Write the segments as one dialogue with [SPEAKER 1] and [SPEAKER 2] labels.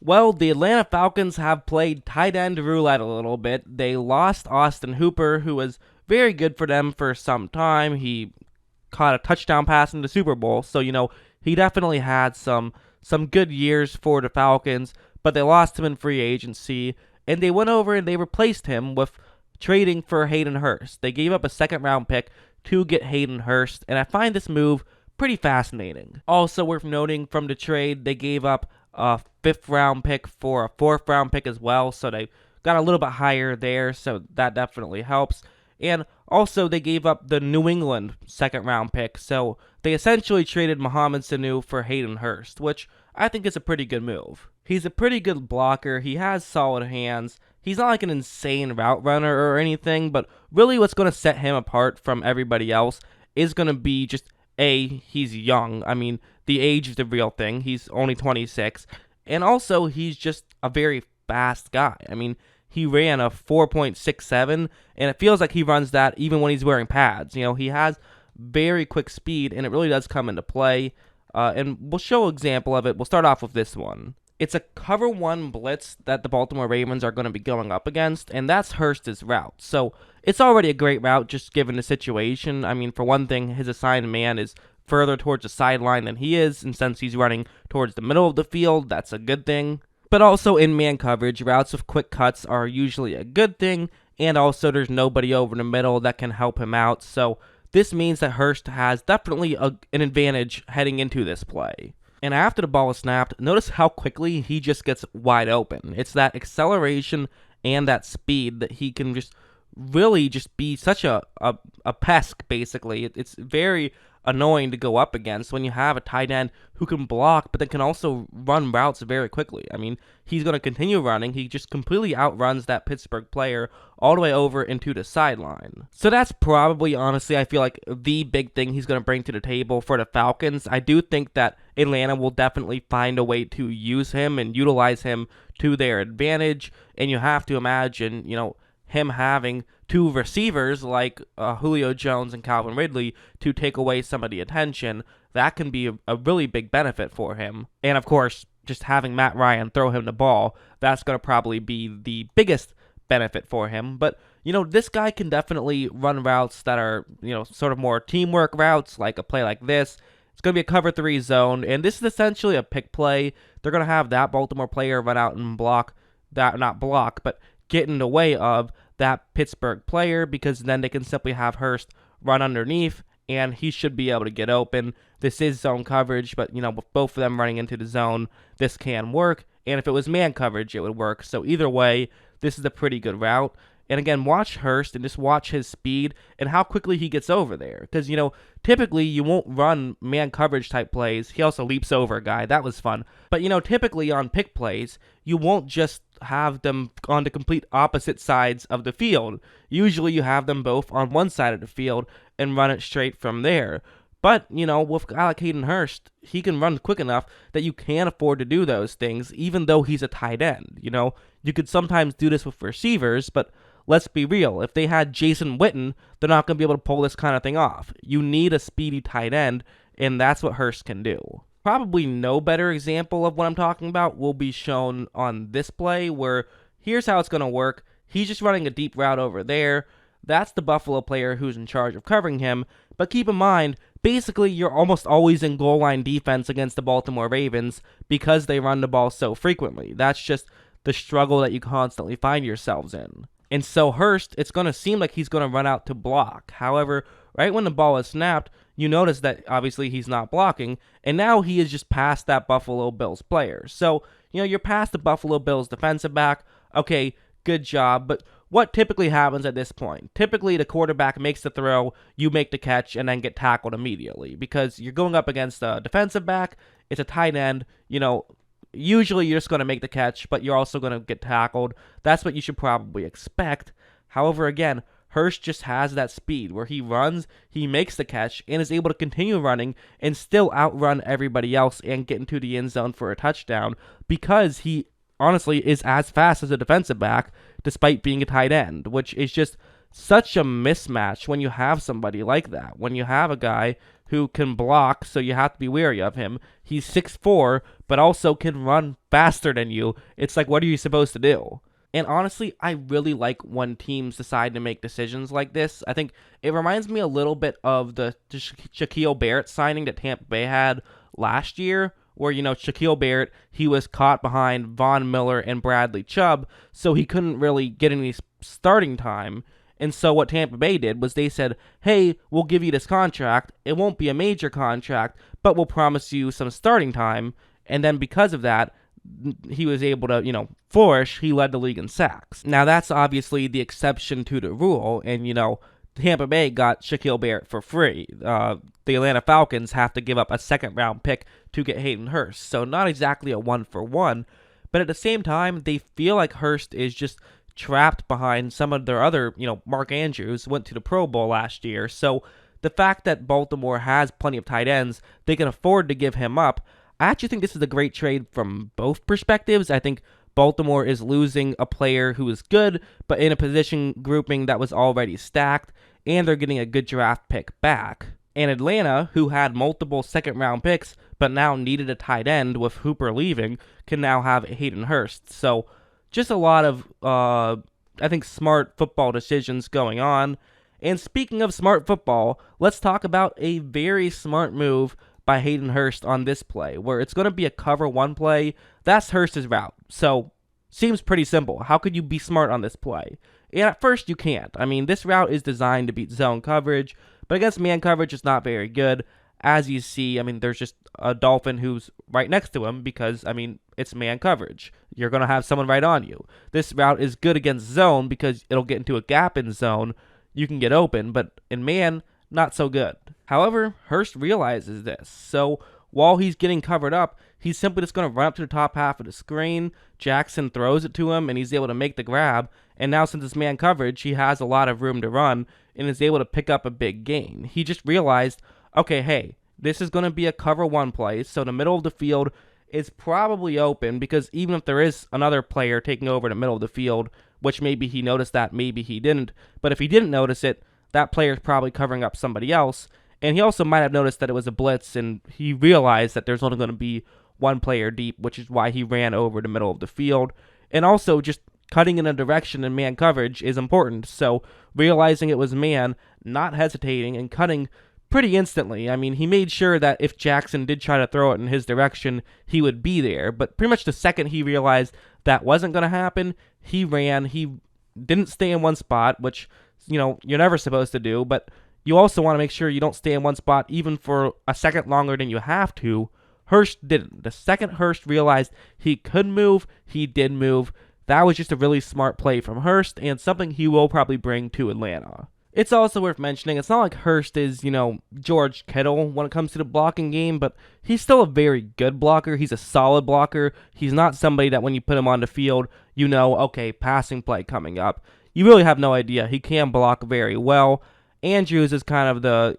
[SPEAKER 1] Well, the Atlanta Falcons have played tight end roulette a little bit. They lost Austin Hooper, who was very good for them for some time. He caught a touchdown pass in the Super Bowl, so he definitely had some good years for the Falcons, but they lost him in free agency, and they went over and they replaced him with trading for Hayden Hurst. They gave up a second round pick to get Hayden Hurst, and I find this move pretty fascinating. Also worth noting from the trade, they gave up a fifth round pick for a fourth round pick as well, so they got a little bit higher there, so that definitely helps. And also, they gave up the New England second round pick, so they essentially traded Mohamed Sanu for Hayden Hurst, which I think is a pretty good move. He's a pretty good blocker, he has solid hands, he's not like an insane route runner or anything, but really what's going to set him apart from everybody else is going to be just he's young. I mean, the age is the real thing. He's only 26. And also, he's just a very fast guy. I mean, he ran a 4.67, and it feels like he runs that even when he's wearing pads. He has very quick speed, and it really does come into play. And we'll show an example of it. We'll start off with this one. It's a cover one blitz that the Baltimore Ravens are going to be going up against, and that's Hurst's route. So it's already a great route just given the situation. I mean, for one thing, his assigned man is further towards the sideline than he is, and since he's running towards the middle of the field, that's a good thing. But also in man coverage, routes with quick cuts are usually a good thing, and also there's nobody over the middle that can help him out. So this means that Hurst has definitely an advantage heading into this play. And after the ball is snapped, notice how quickly he just gets wide open. It's that acceleration and that speed that he can just really just be such a pest, basically. It's very annoying to go up against when you have a tight end who can block, but then can also run routes very quickly. I mean, he's going to continue running. He just completely outruns that Pittsburgh player all the way over into the sideline. So that's probably, honestly, I feel like the big thing he's going to bring to the table for the Falcons. I do think that Atlanta will definitely find a way to use him and utilize him to their advantage, and you have to imagine, him having two receivers like Julio Jones and Calvin Ridley to take away some of the attention. That can be a really big benefit for him. And of course, just having Matt Ryan throw him the ball, that's going to probably be the biggest benefit for him. But, this guy can definitely run routes that are, sort of more teamwork routes, like a play like this. It's going to be a cover 3 zone, and this is essentially a pick play. They're going to have that Baltimore player run out and get in the way of that Pittsburgh player, because then they can simply have Hurst run underneath, and he should be able to get open. This is zone coverage, but, with both of them running into the zone, this can work, and if it was man coverage, it would work. So either way, this is a pretty good route. And again, watch Hurst and just watch his speed and how quickly he gets over there. Because, typically you won't run man coverage type plays. He also leaps over a guy. That was fun. But, typically on pick plays, you won't just have them on the complete opposite sides of the field. Usually you have them both on one side of the field and run it straight from there. But, with a guy like Hayden Hurst, he can run quick enough that you can afford to do those things, even though he's a tight end. You could sometimes do this with receivers, but let's be real. If they had Jason Witten, they're not going to be able to pull this kind of thing off. You need a speedy tight end, and that's what Hurst can do. Probably no better example of what I'm talking about will be shown on this play, where here's how it's going to work. He's just running a deep route over there. That's the Buffalo player who's in charge of covering him. But keep in mind, basically you're almost always in goal line defense against the Baltimore Ravens because they run the ball so frequently. That's just the struggle that you constantly find yourselves in. And so Hurst, it's going to seem like he's going to run out to block. However, right when the ball is snapped, you notice that obviously he's not blocking, and now he is just past that Buffalo Bills player. So, you're past the Buffalo Bills defensive back. Okay, good job, but what typically happens at this point? Typically, the quarterback makes the throw, you make the catch, and then get tackled immediately because you're going up against a defensive back, it's a tight end, usually you're just going to make the catch, but you're also going to get tackled. That's what you should probably expect. However, again, Hurst just has that speed where he runs, he makes the catch, and is able to continue running and still outrun everybody else and get into the end zone for a touchdown because he honestly is as fast as a defensive back despite being a tight end, which is just such a mismatch when you have somebody like that. When you have a guy who can block, so you have to be wary of him. He's 6'4", but also can run faster than you. It's like, what are you supposed to do? And honestly, I really like when teams decide to make decisions like this. I think it reminds me a little bit of the Shaquille Barrett signing that Tampa Bay had last year, where, Shaquille Barrett, he was caught behind Von Miller and Bradley Chubb, so he couldn't really get any starting time. And so what Tampa Bay did was they said, hey, we'll give you this contract. It won't be a major contract, but we'll promise you some starting time. And then because of that, he was able to, flourish. He led the league in sacks. Now, that's obviously the exception to the rule. And, Tampa Bay got Shaquille Barrett for free. The Atlanta Falcons have to give up a second-round pick to get Hayden Hurst. So not exactly a one-for-one. But at the same time, they feel like Hurst is just trapped behind some of their other, Mark Andrews went to the Pro Bowl last year. So the fact that Baltimore has plenty of tight ends, they can afford to give him up. I actually think this is a great trade from both perspectives. I think Baltimore is losing a player who is good, but in a position grouping that was already stacked, and they're getting a good draft pick back. And Atlanta, who had multiple second-round picks, but now needed a tight end with Hooper leaving, can now have Hayden Hurst. So just a lot of, I think, smart football decisions going on. And speaking of smart football, let's talk about a very smart move by Hayden Hurst on this play, where it's going to be a cover one play. That's Hurst's route. So, seems pretty simple. How could you be smart on this play? And at first, you can't. I mean, this route is designed to beat zone coverage, but against man coverage, it's not very good. As you see, there's just a Dolphin who's right next to him because, it's man coverage. You're going to have someone right on you. This route is good against zone because it'll get into a gap in zone. You can get open, but in man, not so good. However, Hurst realizes this. So while he's getting covered up, he's simply just going to run up to the top half of the screen. Jackson throws it to him, and he's able to make the grab. And now since it's man coverage, he has a lot of room to run and is able to pick up a big gain. He just realized, okay, hey, this is going to be a cover one play, so the middle of the field is probably open because even if there is another player taking over the middle of the field, which maybe he noticed that, maybe he didn't, but if he didn't notice it, that player is probably covering up somebody else. And he also might have noticed that it was a blitz, and he realized that there's only going to be one player deep, which is why he ran over the middle of the field. And also, just cutting in a direction in man coverage is important. So, realizing it was man, not hesitating, and cutting pretty instantly. He made sure that if Jackson did try to throw it in his direction, he would be there. But pretty much the second he realized that wasn't going to happen, he ran. He didn't stay in one spot, which, you're never supposed to do, but you also want to make sure you don't stay in one spot even for a second longer than you have to. Hurst didn't. The second Hurst realized he could move, he did move. That was just a really smart play from Hurst and something he will probably bring to Atlanta. It's also worth mentioning, it's not like Hurst is, George Kittle when it comes to the blocking game, but he's still a very good blocker. He's a solid blocker. He's not somebody that when you put him on the field, okay, passing play coming up. You really have no idea. He can block very well. Andrews is kind of the,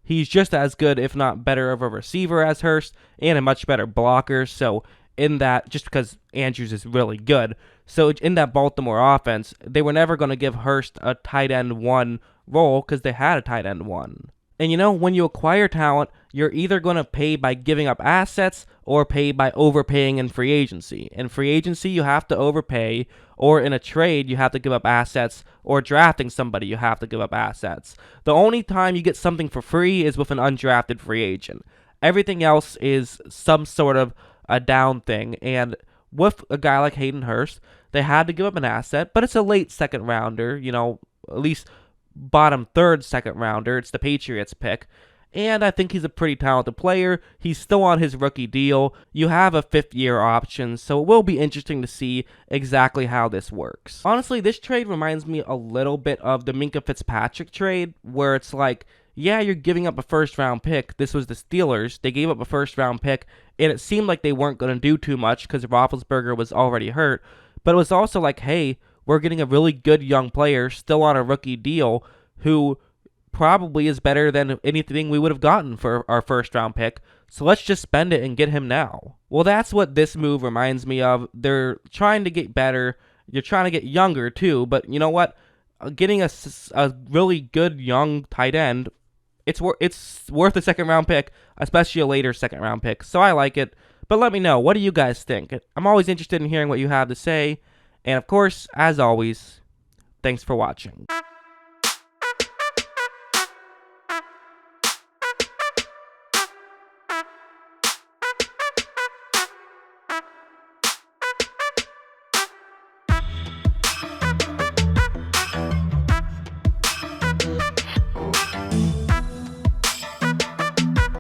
[SPEAKER 1] he's just as good, if not better, of a receiver as Hurst and a much better blocker. So in that, just because Andrews is really good. So in that Baltimore offense, they were never going to give Hurst a tight end one role because they had a tight end one. And when you acquire talent, you're either going to pay by giving up assets or pay by overpaying in free agency. In free agency, you have to overpay, or in a trade, you have to give up assets, or drafting somebody, you have to give up assets. The only time you get something for free is with an undrafted free agent. Everything else is some sort of a down thing, and with a guy like Hayden Hurst, they had to give up an asset, but it's a late second rounder, at least bottom third second rounder. It's the Patriots pick. And I think he's a pretty talented player. He's still on his rookie deal. You have a 5th-year option, so it will be interesting to see exactly how this works. Honestly, this trade reminds me a little bit of the Minkah Fitzpatrick trade, where it's like, yeah, you're giving up a first-round pick. This was the Steelers. They gave up a first-round pick, and it seemed like they weren't going to do too much because Roethlisberger was already hurt. But it was also like, hey, we're getting a really good young player still on a rookie deal who probably is better than anything we would have gotten for our first-round pick, so let's just spend it and get him now. Well, that's what this move reminds me of. They're trying to get better. You're trying to get younger, too, but you know what? getting a really good young tight end, it's worth a second round pick, especially a later second round pick. So I like it. But let me know, what do you guys think? I'm always interested in hearing what you have to say. And of course, as always, thanks for watching.